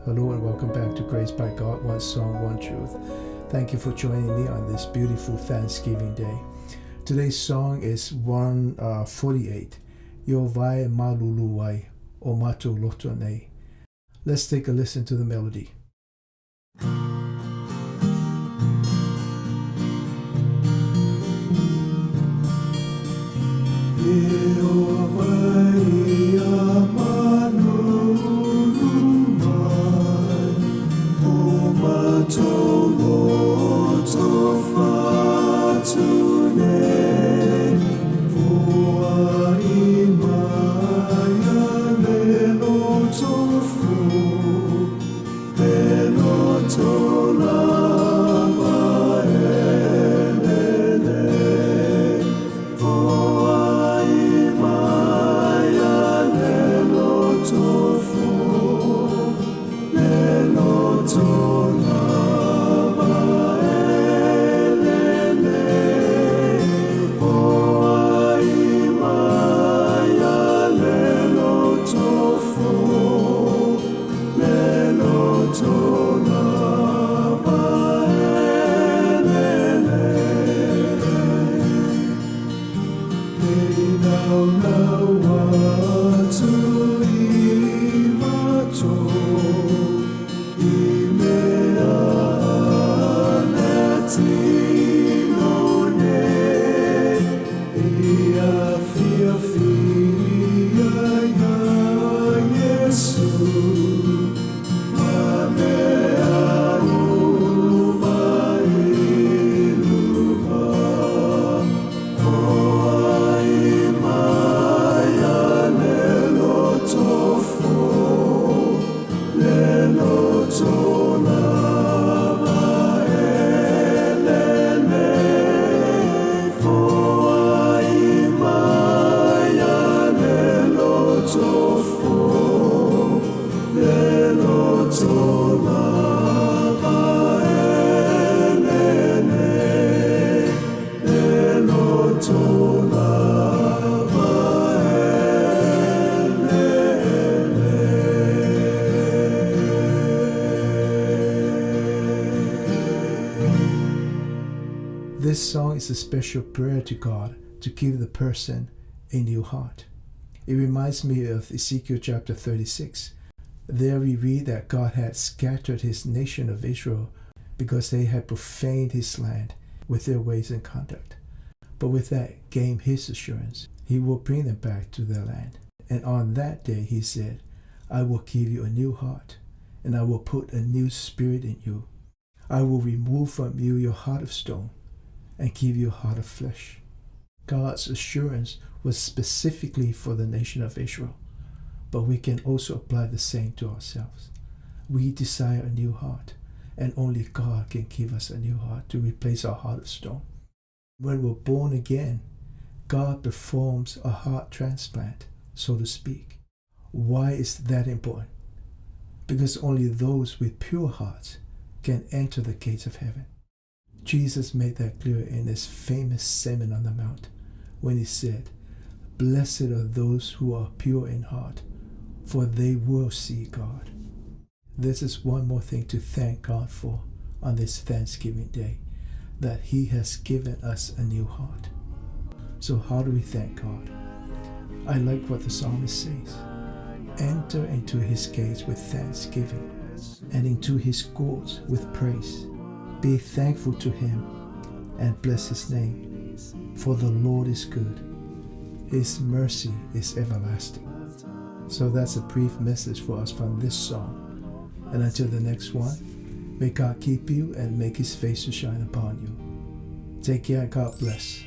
Hello and welcome back to Grace by God, One Song, One Truth. Thank you for joining me on this beautiful Thanksgiving Day. Today's song is 148, Yo vai maluluai o mato lotone. Let's take a listen to the melody. This song is a special prayer to God to give the person a new heart. It reminds me of Ezekiel chapter 36. There we read that God had scattered his nation of Israel because they had profaned his land with their ways and conduct. But with that came his assurance. He will bring them back to their land. And on that day he said, I will give you a new heart, and I will put a new spirit in you. I will remove from you your heart of stone and give you a heart of flesh. God's assurance was specifically for the nation of Israel, but we can also apply the same to ourselves. We desire a new heart, and only God can give us a new heart to replace our heart of stone. When we're born again, God performs a heart transplant, so to speak. Why is that important? Because only those with pure hearts can enter the gates of heaven. Jesus made that clear in his famous Sermon on the Mount when he said, Blessed are those who are pure in heart, for they will see God. This is one more thing to thank God for on this Thanksgiving Day, that he has given us a new heart. So how do we thank God? I like what the psalmist says. Enter into his gates with thanksgiving and into his courts with praise. Be thankful to him and bless his name, for the Lord is good. His mercy is everlasting. So that's a brief message for us from this song. And until the next one, may God keep you and make his face to shine upon you. Take care and God bless.